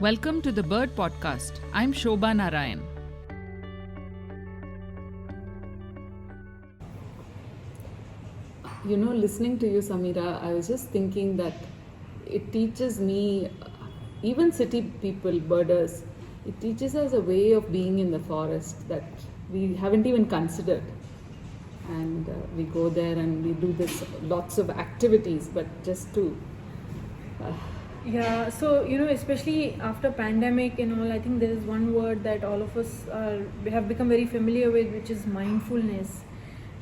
Welcome to the Bird Podcast. I'm Shobha Narayan. You know, listening to you, Samira, I was just thinking that it teaches me, even city people, birders, it teaches us a way of being in the forest that we haven't even considered. And we go there and we do this lots of activities, but just to Yeah, so especially after pandemic and all, I think there is one word that all of us have become very familiar with, which is mindfulness.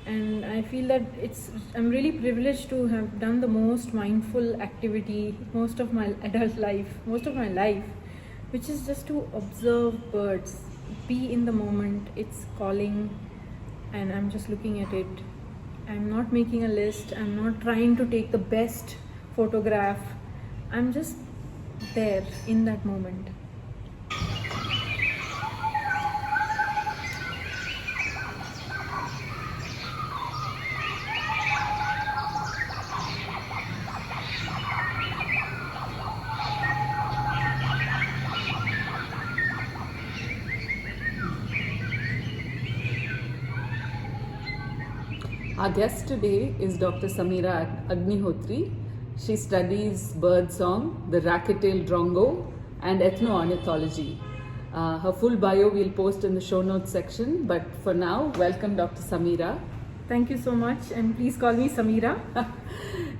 And I feel that I'm really privileged to have done the most mindful activity most of my adult life, most of my life, which is just to observe birds, be in the moment. It's calling, and I'm just looking at it. I'm not making a list. I'm not trying to take the best photograph. I'm just there in that moment. Our guest today is Dr. Samira Agnihotri. She studies birdsong, the racket-tailed drongo, and ethno-ornithology. Her full bio we'll post in the show notes section, but for now, welcome Dr. Samira. Thank you so much, and please call me Samira.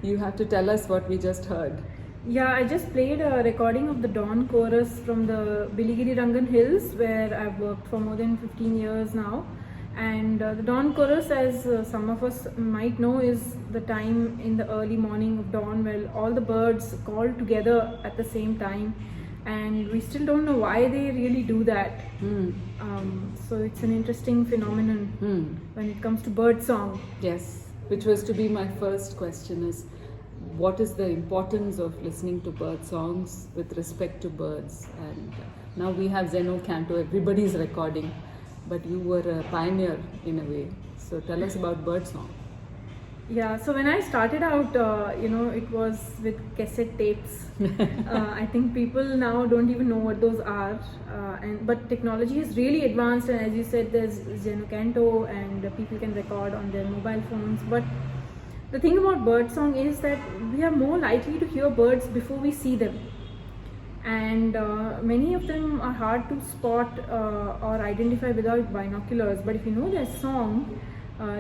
You have to tell us what we just heard. Yeah, I just played a recording of the dawn chorus from the Biligiri Rangan Hills, where I've worked for more than 15 years now. And the dawn chorus, as some of us might know, is the time in the early morning of dawn where all the birds call together at the same time. And we still don't know why they really do that. So it's an interesting phenomenon when it comes to bird song. Yes, which was to be my first question is, what is the importance of listening to bird songs with respect to birds? And now we have Zeno Canto, everybody's recording. But you were a pioneer in a way. So tell us about birdsong. Yeah, so when I started out, it was with cassette tapes. I think people now don't even know what those are. But technology has really advanced, and as you said, there's Zeno Canto, and people can record on their mobile phones. But the thing about birdsong is that we are more likely to hear birds before we see them. And many of them are hard to spot or identify without binoculars, but if you know their song,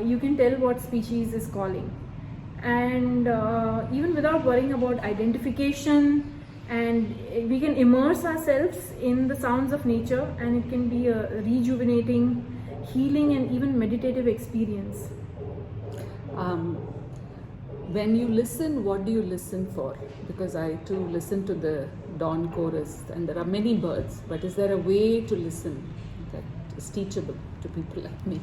you can tell what species is calling. And even without worrying about identification, and we can immerse ourselves in the sounds of nature, and it can be a rejuvenating, healing, and even meditative experience. When you listen, what do you listen for? Because I too listen to the dawn chorus, and there are many birds, but is there a way to listen that is teachable to people like me?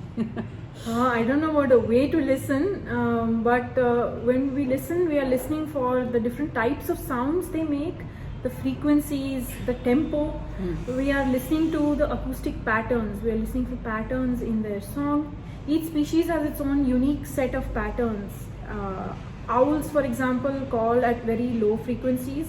I don't know about a way to listen, but when we listen, we are listening for the different types of sounds they make, the frequencies, the tempo. We are listening to the acoustic patterns. We are listening for patterns in their song. Each species has its own unique set of patterns. Owls, for example, call at very low frequencies.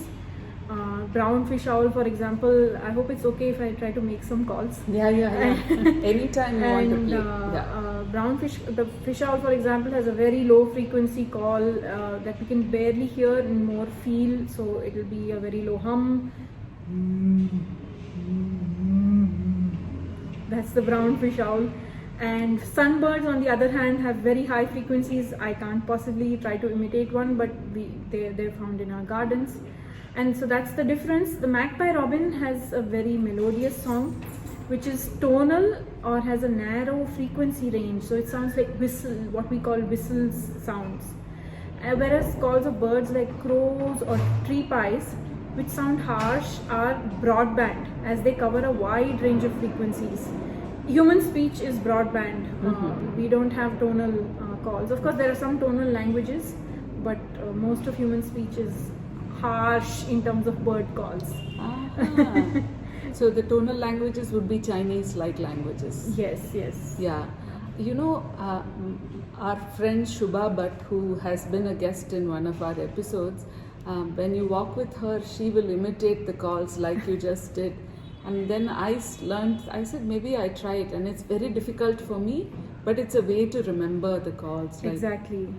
Brown fish owl, for example, I hope it's okay if I try to make some calls. Yeah. Anytime you want to play. The fish owl, for example, has a very low frequency call that we can barely hear and more feel. So it will be a very low hum. That's the brown fish owl. And sunbirds, on the other hand, have very high frequencies. I can't possibly try to imitate one, but they're found in our gardens. And so that's the difference. The magpie robin has a very melodious song, which is tonal or has a narrow frequency range. So it sounds like whistle, what we call whistle sounds. Whereas calls of birds like crows or tree pies, which sound harsh, are broadband, as they cover a wide range of frequencies. Human speech is broadband. We don't have tonal calls. Of course, there are some tonal languages, but most of human speech is harsh in terms of bird calls. So the tonal languages would be Chinese-like languages. Yes. Yeah. You know, our friend Shubha Bhatt, who has been a guest in one of our episodes, When you walk with her, she will imitate the calls like you just did. And then I learned, I said, maybe I try it. And it's very difficult for me, but it's a way to remember the calls. Like, Exactly.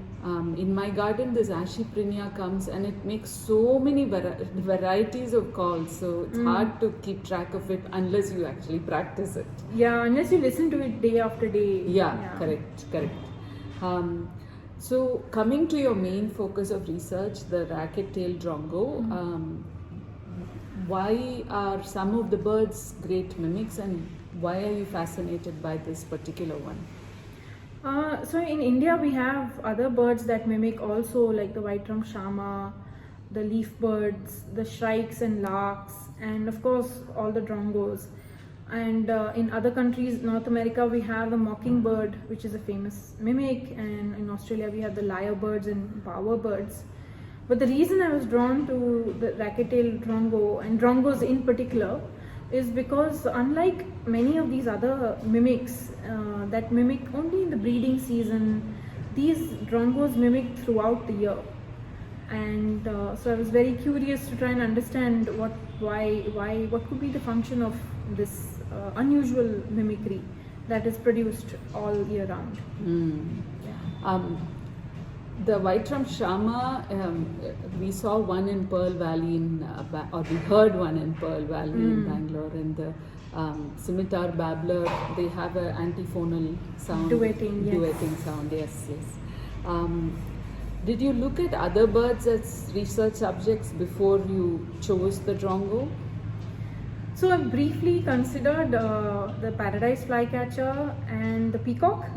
in my garden, this Ashiprinia comes and it makes so many varieties of calls. So it's hard to keep track of it unless you actually practice it. Yeah, unless you listen to it day after day. Yeah. Correct. So coming to your main focus of research, the racket-tailed drongo, why are some of the birds great mimics, and why are you fascinated by this particular one? So in India we have other birds that mimic also, like the white-rumped shama, the leaf birds, the shrikes and larks, and of course all the drongos. And in other countries, North America, we have the mockingbird, which is a famous mimic, and in Australia we have the lyrebirds and bowerbirds. But the reason I was drawn to the racket-tailed drongo, and drongos in particular, is because unlike many of these other mimics that mimic only in the breeding season, these drongos mimic throughout the year. And so I was very curious to try and understand what could be the function of this unusual mimicry that is produced all year round. The white-rumped shama, we saw one in Pearl Valley or we heard one in Pearl Valley in Bangalore, and the scimitar babbler, they have an antiphonal sound. Duetting sound, yes. Did you look at other birds as research subjects before you chose the drongo? So I briefly considered the paradise flycatcher and the peacock,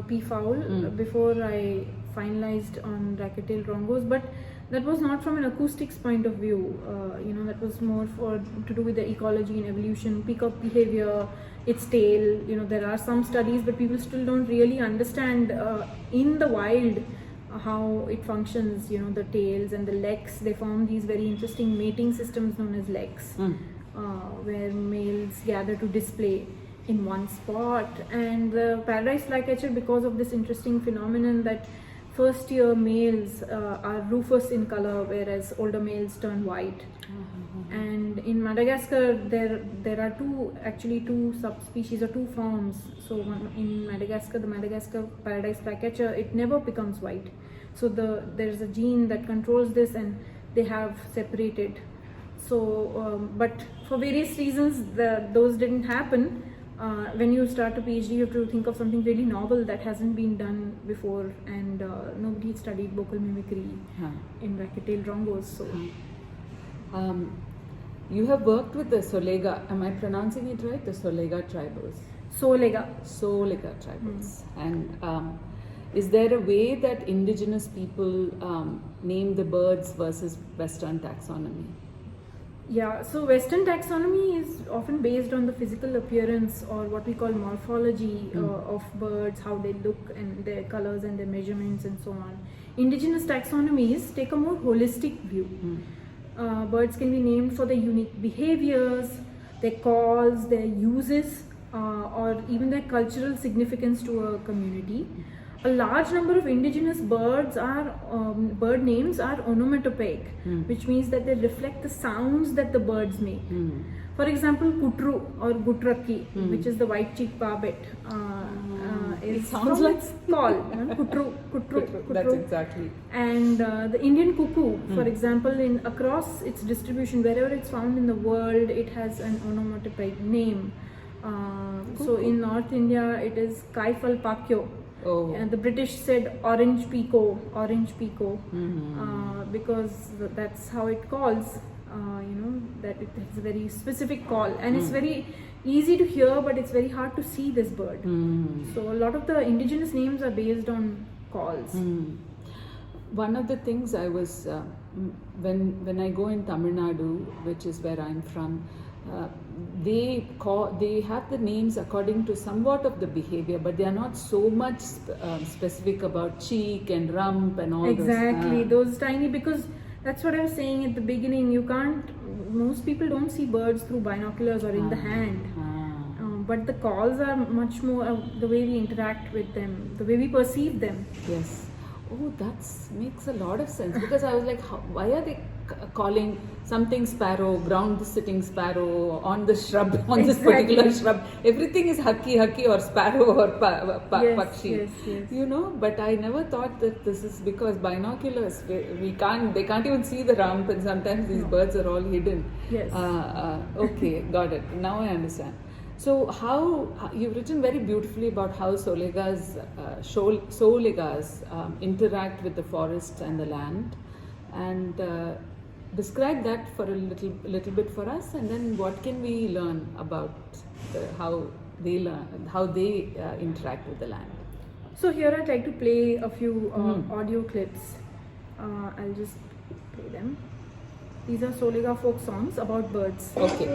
peafowl, before I finalized on racket-tailed drongos, but that was not from an acoustics point of view. That was more to do with the ecology and evolution, peacock behavior, its tail. There are some studies, but people still don't really understand in the wild how it functions. The tails and the legs, they form these very interesting mating systems known as legs, where males gather to display in one spot. And the paradise flycatcher, because of this interesting phenomenon that first year males are rufous in color, whereas older males turn white. And in Madagascar there are two subspecies or two forms. So in Madagascar, the Madagascar paradise flycatcher, it never becomes white. So there's a gene that controls this, and they have separated. So but for various reasons those didn't happen. When you start a PhD, you have to think of something really novel that hasn't been done before, and nobody studied vocal mimicry in racket-tailed drongos. So, you have worked with the Solega. Am I pronouncing it right? The Solega tribals. Solega tribals. And is there a way that indigenous people name the birds versus Western taxonomy? Yeah, so Western taxonomy is often based on the physical appearance, or what we call morphology of birds, how they look and their colors and their measurements and so on. Indigenous taxonomies take a more holistic view. Birds can be named for their unique behaviors, their calls, their uses, or even their cultural significance to a community. A large number of indigenous bird names are onomatopoeic, which means that they reflect the sounds that the birds make. For example, kutru or gutraki, which is the white-cheeked barbet, it sounds like call. Kutru. That's exactly. And the Indian cuckoo, for example, across its distribution, wherever it's found in the world, it has an onomatopoeic name. So in North India, it is Kaifal Pakyo. And the British said orange peacock, because that's how it calls. That it has a very specific call, and it's very easy to hear, but it's very hard to see this bird. So a lot of the indigenous names are based on calls. One of the things I was when I go in Tamil Nadu, which is where I'm from, they have the names according to somewhat of the behavior, but they are not so much specific about cheek and rump and all. Exactly, those tiny, because that's what I was saying at the beginning. Most people don't see birds through binoculars or in the hand. But the calls are much more the way we interact with them, the way we perceive them. Yes. Oh, that makes a lot of sense, because I was like, why are they calling something sparrow, ground the sitting sparrow, on the shrub, on this Exactly. particular shrub? Everything is haki or sparrow or Yes, pakshi. yes. You know, but I never thought that this is because binoculars, they can't even see the rump, and sometimes these birds are all hidden. Yes. Okay, got it. Now I understand. So how you've written very beautifully about how Soligas interact with the forest and the land, and describe that for a little bit for us, and then what can we learn about how they interact with the land. So here I'd like to play a few audio clips. I'll just play them. These are Soliga folk songs about birds. Okay.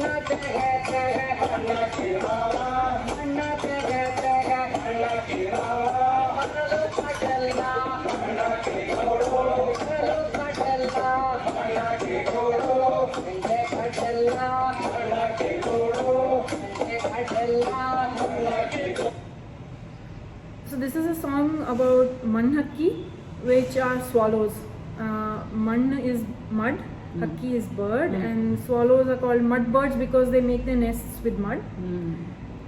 So this is a song about manhakki, which are swallows. Man is mud, hakki is bird, and swallows are called mud birds because they make their nests with mud.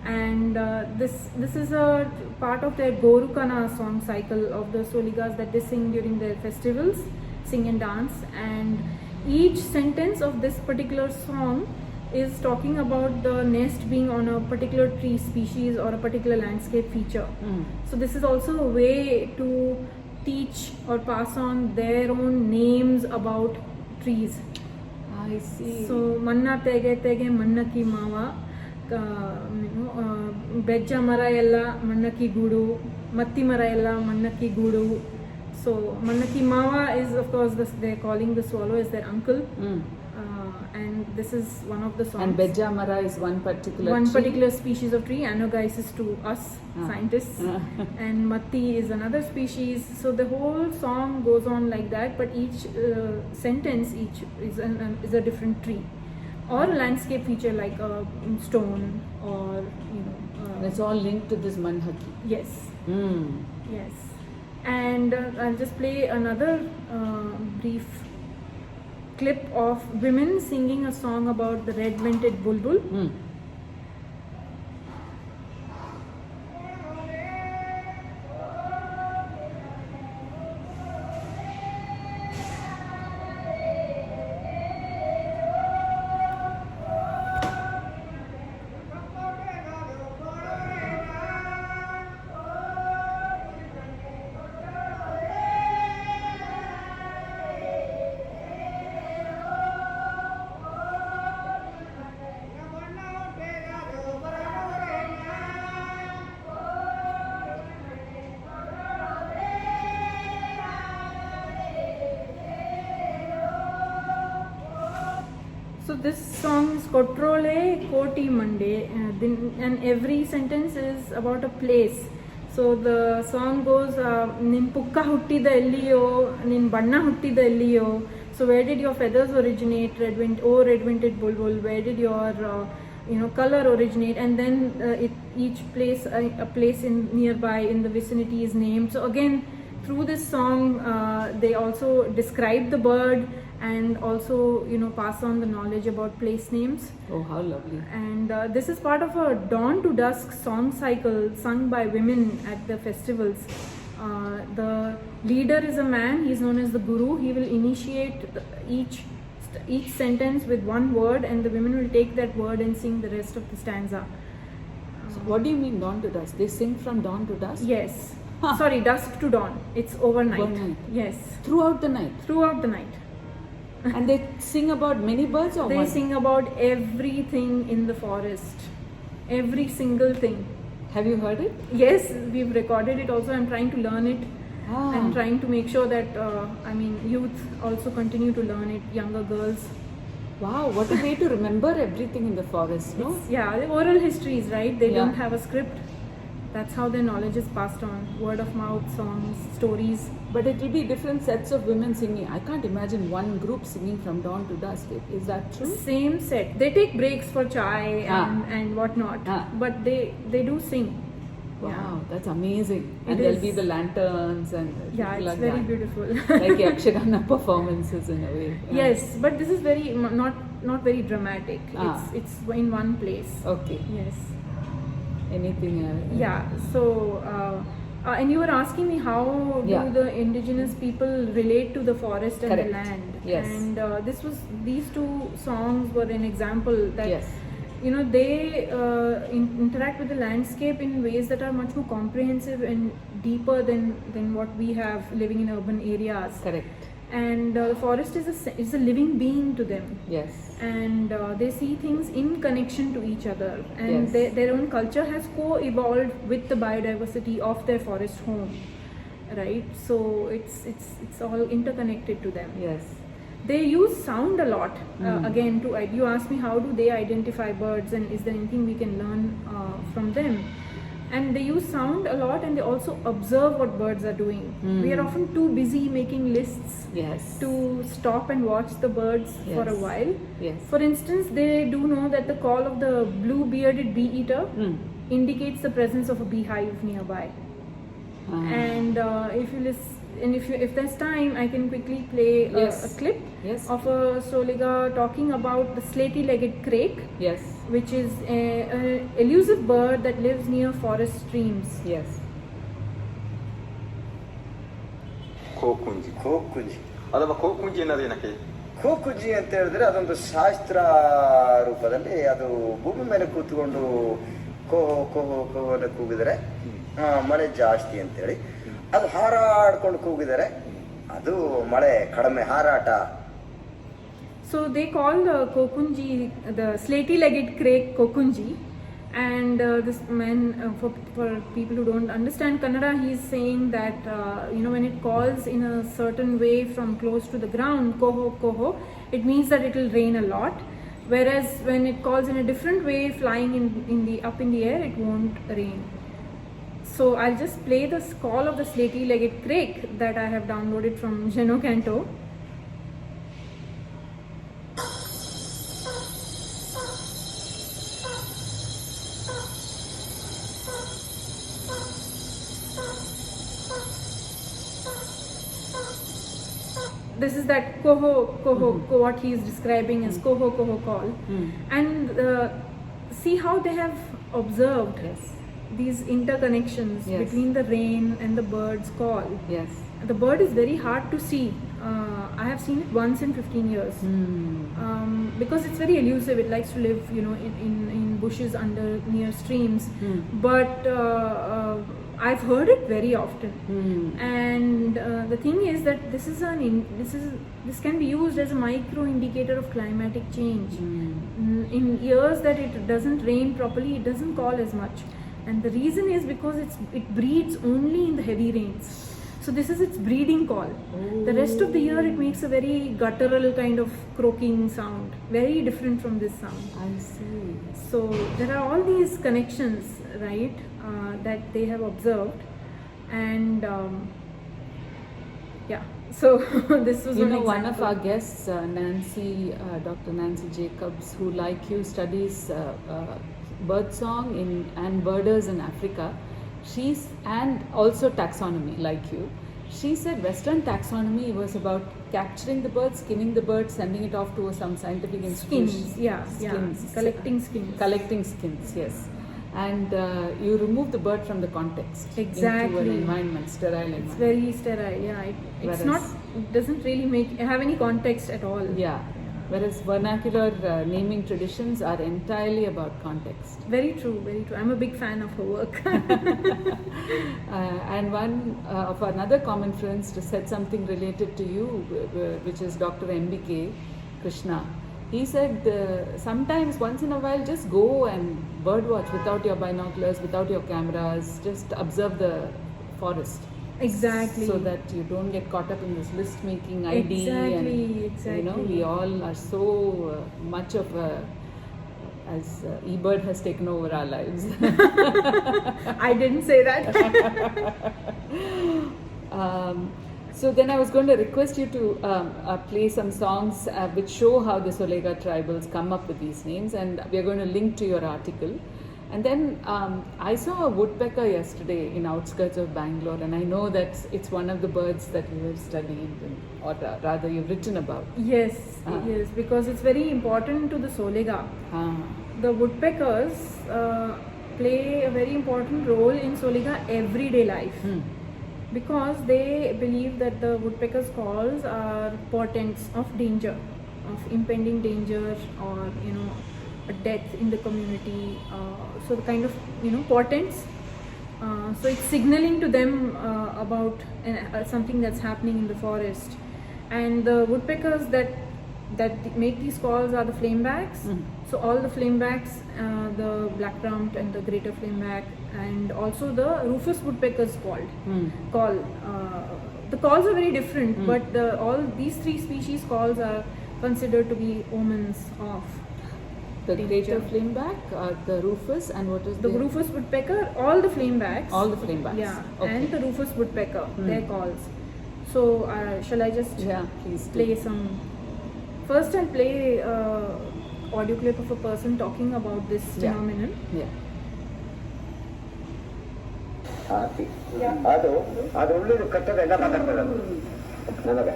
And this is a part of their Gorukana song cycle of the Soligas that they sing during their festivals, sing and dance. And each sentence of this particular song is talking about the nest being on a particular tree species or a particular landscape feature. So this is also a way to teach or pass on their own names about trees. I see. So manna tege tege manna ki mava, bejja mara ella manna ki gudu, matti mara ella manna ki gudu. So manna ki mava is, of course, they're calling the swallow as their uncle. And this is one of the songs. And Bejja Mara is one particular species of tree, Anogeisys to us scientists, and Matti is another species. So the whole song goes on like that, but each sentence is a different tree or a landscape feature like a stone or and it's all linked to this manhaki. Yes. Yes. And I'll just play another brief clip of women singing a song about the red-vented bulbul. So this song is Kotrole Koti Mande, and every sentence is about a place. So the song goes, Nin pukka huttida elliyo, nin banna huttida elliyo. So where did your feathers originate, red-vented bulbul? Where did your color originate? And then each place, a place in nearby in the vicinity is named. So again, through this song, they also describe the bird and also pass on the knowledge about place names. Oh, how lovely. And this is part of a dawn to dusk song cycle sung by women at the festivals. The leader is a man, he is known as the guru. He will initiate each sentence with one word, and the women will take that word and sing the rest of the stanza. So what do you mean dawn to dusk? They sing from dawn to dusk? Yes. Sorry, dusk to dawn. It's overnight. Overnight. Yes. Throughout the night? Throughout the night. And they sing about many birds or They one? sing about everything in the forest. Every single thing. Have you heard it? Yes, we've recorded it also. I'm trying to learn it. I'm trying to make sure that, youth also continue to learn it, younger girls. Wow, what a way to remember everything in the forest, no? Yeah, the oral histories, right? They Yeah. don't have a script. That's how their knowledge is passed on. Word of mouth, songs, stories. But it will be different sets of women singing. I can't imagine one group singing from dawn to dusk. Is that true? Same set. They take breaks for chai and whatnot. Ah. But they do sing. Wow, that's amazing. It And there'll is. be the lanterns and Yeah, people it's are very done. beautiful. Like Yakshagana performances in a way. Yeah. Yes, but this is very not very dramatic. Ah. It's in one place. Okay. Yes. Anything else? Yeah. So, and you were asking me how Yeah. do the indigenous people relate to the forest and Correct. the land? Yes. And these two songs were an example that Yes. they interact with the landscape in ways that are much more comprehensive and deeper than what we have living in urban areas. Correct. And the forest is a living being to them. Yes. And they see things in connection to each other, and Yes. their own culture has co-evolved with the biodiversity of their forest home, right? So it's all interconnected to them. Yes. They use sound a lot. Mm. Again, you asked me how do they identify birds, and is there anything we can learn from them? And they use sound a lot, and they also observe what birds are doing. We are Mm. often too busy making lists Yes. to stop and watch the birds for a Yes. while. Yes. For instance, they do know that the call of the blue-bearded bee-eater Mm. indicates the presence of a beehive nearby. Ah. And if there's time, I can quickly play Yes. a clip Yes. of a Soliga talking about the slaty-legged crake, Yes. which is an elusive bird that lives near forest streams. Yes. ಕೋಕುಂಜಿ ಅಥವಾ ಕೋಕುಂಜಿ ಅನ್ನೋದು ಏನಕ್ಕೆ? ಕೋಕುಂಜಿ ಅಂತ ಹೇಳಿದ್ರೆ ಅದೊಂದು ಶಾಸ್ತ್ರ ರೂಪದಲ್ಲಿ ಅದು ಭೂಮಿ ಮೇಲೆ ಕೂತ್ಕೊಂಡು ಕೋಹೋ ಕೋಹೋ ಕೋಹೋ ಅಂತ ಕೂಗಿದರೆ ಮಳೆ ಜಾಸ್ತಿ ಅಂತೇಳಿ, ಅದು ಹಾರಾಡ್ಕೊಂಡು ಕೂಗಿದರೆ ಅದು ಮಳೆ ಕಡಿಮೆ ಹಾರಾಟ. So they call the kokunji, the slaty-legged crake kokunji, and this man, for people who don't understand Kannada, he is saying that when it calls in a certain way from close to the ground, koho koho, it means that it will rain a lot. Whereas when it calls in a different way, flying up in the air, it won't rain. So I'll just play this call of the slaty-legged crake that I have downloaded from Geno Canto. This is that koho koho, what he is describing as koho koho call. And see how they have observed Yes. these interconnections Yes. between the rain and the bird's call. Yes. The bird is very hard to see. I have seen it once in 15 years. Because it's very elusive. It likes to live, in bushes near streams. But I've heard it very often. And the thing is that this can be used as a micro indicator of climatic change. In years that it doesn't rain properly, it doesn't call as much. And the reason is because it breeds only in the heavy rains. So this is its breeding call. The rest of the year it makes a very guttural kind of croaking sound, very different from this sound. I see. So there are all these connections, right, that they have observed, and so this was one One example. of our guests, Nancy, Dr. Nancy Jacobs, who like you studies bird song and birders in Africa, and also taxonomy like you. She said Western taxonomy was about capturing the bird, skinning the bird, sending it off to some scientific institution. Skins, collecting skins. Collecting skins, yes. And you remove the bird from the context into Exactly. an environment, sterile It's environment. very sterile. Yeah, Whereas- it doesn't really have any context at all. Yeah. Whereas vernacular naming traditions are entirely about context. Very true, very true. I'm a big fan of her work. And one of another common friends said something related to you, which is Dr. MBK Krishna. He said sometimes once in a while just go and birdwatch without your binoculars, without your cameras, just observe the forest. Exactly. So that you don't get caught up in this list making ID. Exactly. We all are so much of as eBird has taken over our lives. I didn't say that. So then I was going to request you to play some songs which show how the Solega tribals come up with these names, and we are going to link to your article. And then I saw a woodpecker yesterday in outskirts of Bangalore, and I know that it's one of the birds that you have studied, or rather you've written about. Yes, Ah. yes, because it's very important to the Solega. Ah. The woodpeckers play a very important role in Solega everyday life. Hmm. Because they believe that the woodpecker's calls are portents of danger, of impending danger, or a death in the community. So the kind of portents. So it's signaling to them about something that's happening in the forest. And the woodpeckers that make these calls are the flamebacks. Mm. So all the flamebacks, the black-rumped and the greater flameback, and also the rufous woodpeckers call. The calls are very different, but all these three species calls are considered to be omens of The danger. greater flameback, the rufous, and what is The rufous woodpecker, all the flamebacks. All the flamebacks. Yeah, Okay. and the rufous woodpecker, their calls. So shall I just Yeah, please do. play some? First, I'll play audio clip of a person talking about this Yeah. phenomenon. Yeah. ಹಾಕಿ ಅದು ಒಳ್ಳೇದು ಕಟ್ಟದ ಎಲ್ಲ ಮಾತಾಡ್ತದೆ ಅದು ನನಗೆ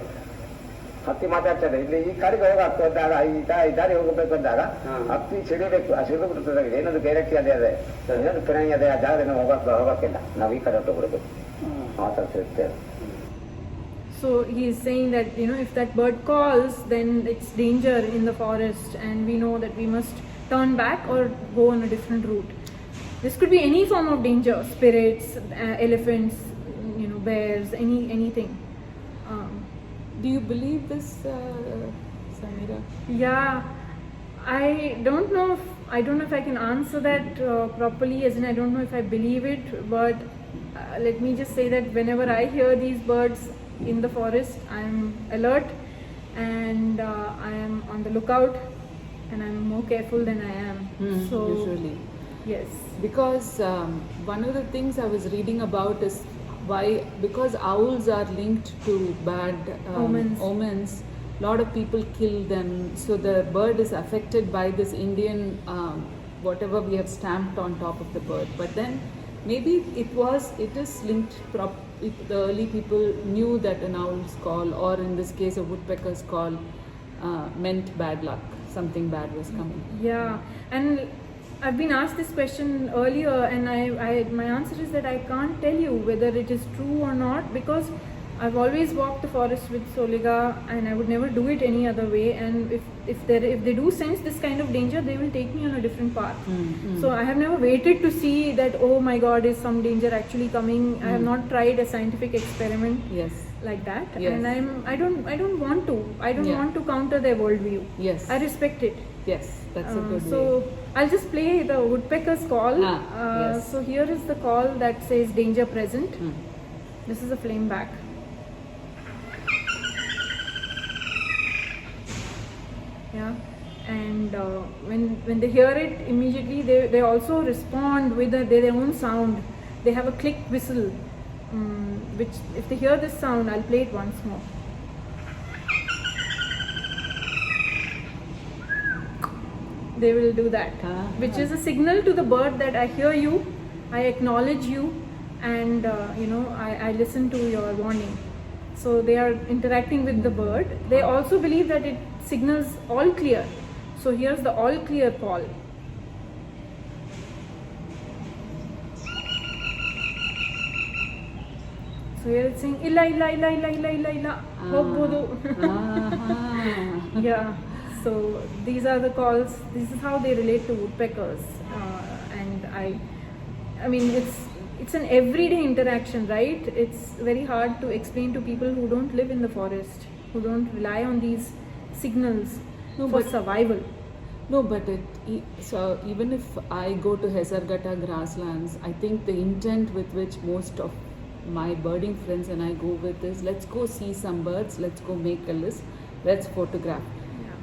ಹತ್ತಿ ಮಾತಾಡ್ತದೆ ಇಲ್ಲಿ ಈ ಕಡೆಗೆ ಹೋಗಾಗ್ತದಾಗ ಈ ದಾರಿ ಹೋಗಬೇಕು ಅಂದಾಗ ಹತ್ತಿ ಸಿಡಿಬೇಕು ಆ ಸಿಡಿದು ಬಿಡ್ತದೆ ಏನದು ಡೈರೆಕ್ಟ್ ಅದೇ ಏನದು ಕರೆಂಗ್ ಅದೇ ಆ ಜಾಗ ಹೋಗಕ್ಕಿಲ್ಲ ನಾವು ಈ ಕಡೆ ಹೊರಟೋಗ್ಬಿಡ್ಬೇಕು ಮಾತಾಡ್ತಿರ್ತೇವೆ. So he is saying that if that bird calls, then it's danger in the forest, and we know that we must turn back or go on a different route. This could be any form of danger: spirits, elephants, bears, anything. Do you believe this, Samira? Yeah, I don't know if I can answer that properly, as in I don't know if I believe it, but let me just say that whenever I hear these birds in the forest, I am alert, and I am on the lookout, and I am more careful than I am. So Usually. yes, Because one of the things I was reading about is because owls are linked to bad omens, lot of people kill them. So the bird is affected by this Indian whatever we have stamped on top of the bird. But then maybe it is linked. The early people knew that an owl's call, or in this case a woodpecker's call, meant bad luck. Something bad was coming. yeah, and I've been asked this question earlier, and my answer is that I can't tell you whether it is true or not, because I've always walked the forest with Solega, and I would never do it any other way. And if they do sense this kind of danger, they will take me on a different path. So I have never waited to see that, oh my God, is some danger actually coming. I have not tried a scientific experiment Yes. like that, Yes. and I don't want to. I don't Yeah. want to counter their worldview. Yes. I respect it. Yes, that's a good So way. I'll just play the woodpecker's call. Yes. So here is the call that says danger present. Hmm. This is a flameback. Yeah, and when they hear it, immediately they also respond with their own sound. They have a click whistle, which if they hear this sound, I'll play it once more. They will do that, which is a signal to the bird that I hear you, I acknowledge you, and I listen to your warning. So they are interacting with the bird. They also believe that it signals all clear. So here's the all clear call. So here it's saying illa illa illa illa illa illa illa hogbodu. Yeah. So these are the calls. This is how they relate to woodpeckers, and I mean it's an everyday interaction, right? It's very hard to explain to people who don't live in the forest, who don't rely on these signals for survival. No, but so even if I go to Hesarghatta grasslands, I think the intent with which most of my birding friends and I go with is, let's go see some birds, let's go make a list, let's photograph.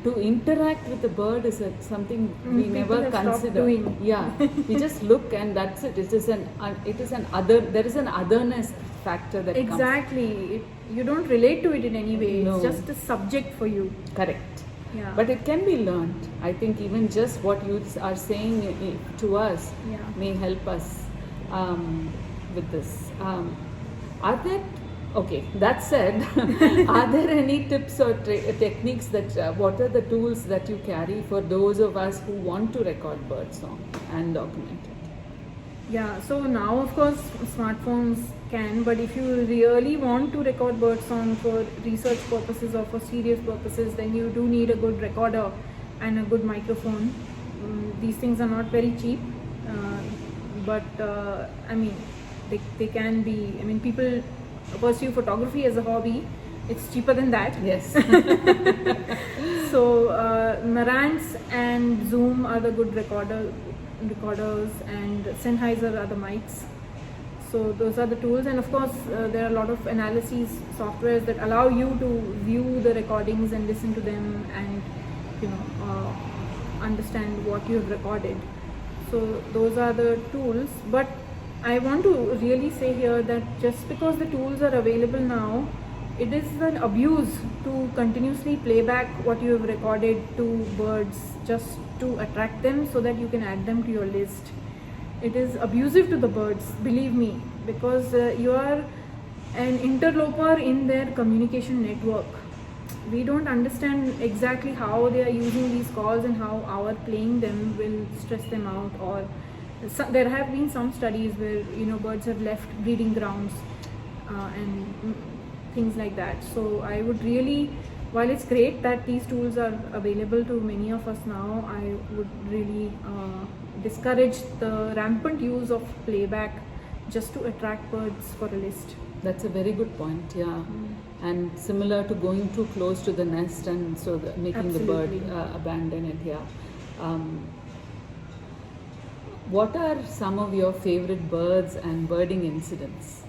To interact with the bird is something we People never have stopped consider. doing. Yeah, we just look and that's it. It is an other. There is an otherness factor that comes. Exactly. You don't relate to it in any way. No. It's just a subject for you. Correct. Yeah. But it can be learnt. I think even just what youths are saying to us Yeah. may help us with this. Are there, okay, that said, are there any tips or techniques that, what are the tools that you carry for those of us who want to record bird song and document it? Yeah, so now of course smartphones can, but if you really want to record bird song for research purposes or for serious purposes, then you do need a good recorder and a good microphone. These things are not very cheap, but I mean, they can be, I mean, people pursue photography as a hobby. It's cheaper than that. Yes. So Marantz and Zoom are the good recorders, and Sennheiser are the mics. So those are the tools, and of course there are a lot of analysis softwares that allow you to view the recordings and listen to them, and understand what you have recorded. So those are the tools. But I want to really say here that just because the tools are available now, it is an abuse to continuously play back what you have recorded to birds just to attract them so that you can add them to your list. It is abusive to the birds, believe me, because you are an interloper in their communication network. We don't understand exactly how they are using these calls and how our playing them will stress them out, or there have been some studies where birds have left breeding grounds and things like that. So I would really, while it's great that these tools are available to many of us now, I would really discourage the rampant use of playback just to attract birds for a list. That's a very good point, yeah. And similar to going too close to the nest and so making the bird Absolutely. abandon it, yeah. What are some of your favorite birds and birding incidents?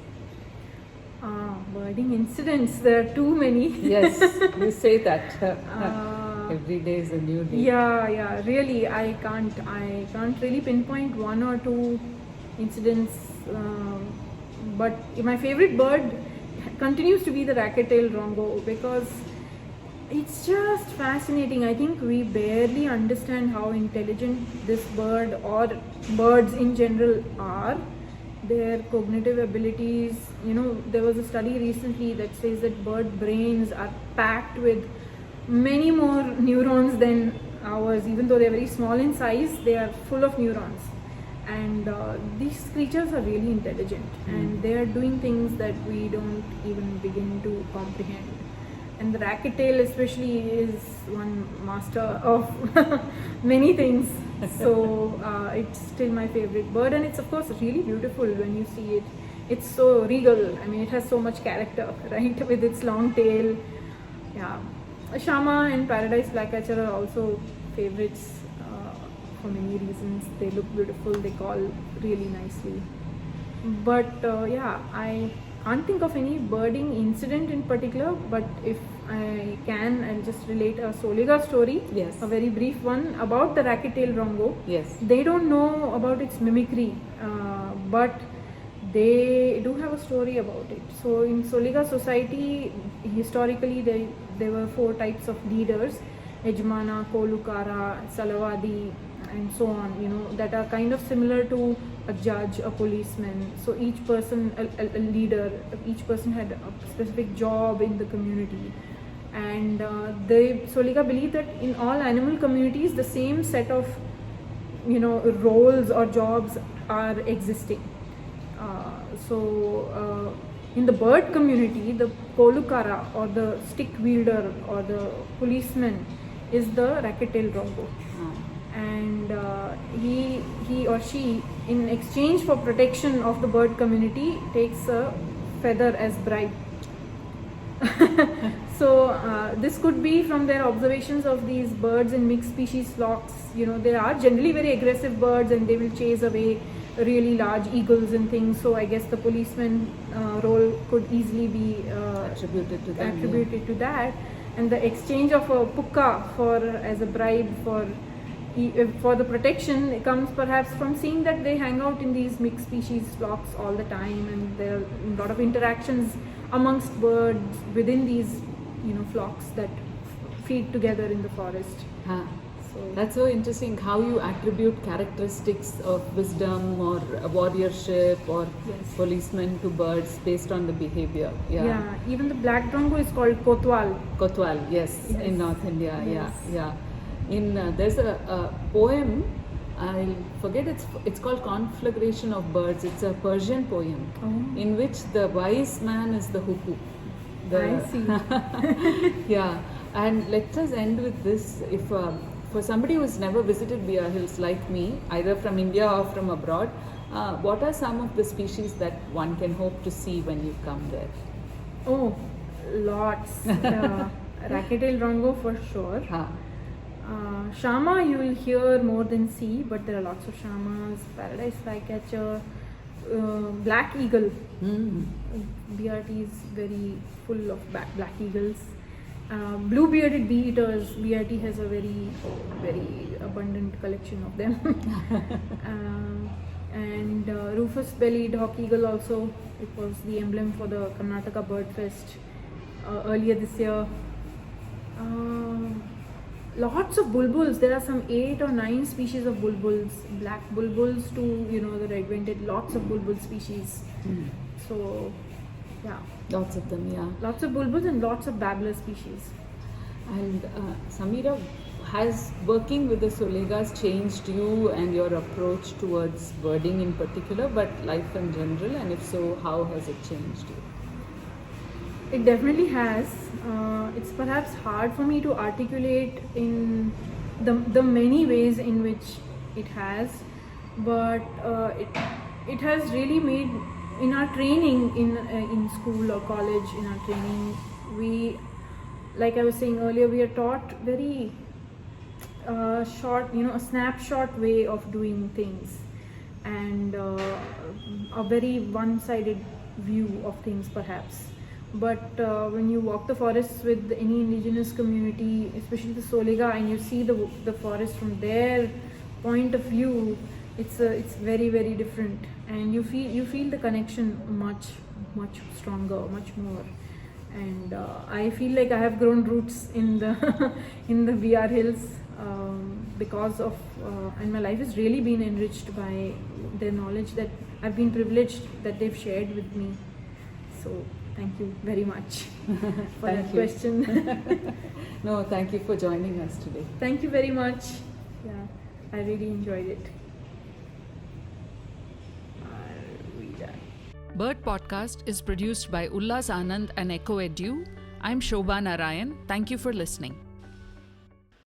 Birding incidents, there are too many. Yes, you say that. Uh, Every day is a new day. Yeah, really, I can't really pinpoint one or two incidents, but my favorite bird continues to be the racket-tailed rongo, because it's just fascinating. I think we barely understand how intelligent this bird or birds in general are. Their cognitive abilities, there was a study recently that says that bird brains are packed with many more neurons than ours. Even though they're very small in size, they are full of neurons. And these creatures are really intelligent, and they are doing things that we don't even begin to comprehend. And the racket-tail especially is one master of many things. So it's still my favorite bird, and it's of course really beautiful when you see it. It's so regal. I mean, it has so much character, right? With its long tail. Yeah. Shama and Paradise Flycatcher are also favorites for many reasons. They look beautiful, they call really nicely. But I can't think of any birding incident in particular, but if I can, I'll just relate a Soliga story. Yes. A very brief one about the racket-tailed rongo. Yes. They don't know about its mimicry, but they do have a story about it. So in Soliga society, historically there were 4 types of leaders: Ejmana, Kolukara, Salavadi, and so on, that are kind of similar to a judge, a policeman. So each person, a leader, each person had a specific job in the community. And Soliga believed that in all animal communities, the same set of, roles or jobs are existing. In the bird community, the Kolukara, or the stick wielder, or the policeman, is the racket-tailed rongo. And he or she, in exchange for protection of the bird community, takes a feather as bribe. So this could be from their observations of these birds in mixed species flocks. They are generally very aggressive birds, and they will chase away really large eagles and things. So I guess the policeman role could easily be Attributed to them. attributed to that. And the exchange of a pukka as a bribe for the protection comes perhaps from seeing that they hang out in these mixed species flocks all the time, and there are a lot of interactions amongst birds within these flocks that feed together in the forest. Huh. So That's so interesting how you attribute characteristics of wisdom or warriorship or Yes. policeman to birds based on the behavior. yeah, even the black drongo is called kotwal. Kotwal, yes, Yes. in North India, Yes. yeah. In there's a poem, I'll forget it's called Conflagration of Birds. It's a Persian poem Oh. in which the wise man is the huku. I see. Yeah, and let us end with this. If for somebody who's never visited Bear Hills like me, either from India or from abroad, what are some of the species that one can hope to see when you come there? Oh, lots. Racket-tailed drongo for sure. Huh. Shama you will hear more than see, but there are lots of shamas. Paradise flycatcher, black eagle. Mm. BRT is very full of black eagles. Blue-bearded bee-eaters. BRT has a very abundant collection of them. And rufous-bellied hawk eagle also. It was the emblem for the Karnataka Bird Fest earlier this year. Lots of bulbuls. There are some 8 or 9 species of bulbuls. Black bulbuls to the red-winged. Lots of bulbul species. Mm. So yeah, Lots of them, yeah. lots of bulbuls and lots of babbler species. And Samira, has working with the Solegas changed you and your approach towards birding in particular, but life in general? And if so, how has it changed you? It definitely has. It's perhaps hard for me to articulate in the many ways in which it has, but it has really made in our training in school or college. In our training, we, like I was saying earlier, we are taught very short, a snapshot way of doing things, and a very one-sided view of things perhaps. But when you walk the forests with any indigenous community, especially the Solega, and you see the forest from their point of view, it's very, very different, and you feel the connection much stronger, much more. And I feel like I have grown roots in the in the BR Hills because of and my life has really been enriched by their knowledge that I've been privileged that they've shared with me. So thank you very much for that Thank you. question. No, thank you for joining us today. Thank you very much. Yeah, I really enjoyed it. Bird Podcast is produced by Ullas Anand and Echo Edu. I'm Shobha Narayan. Thank you for listening.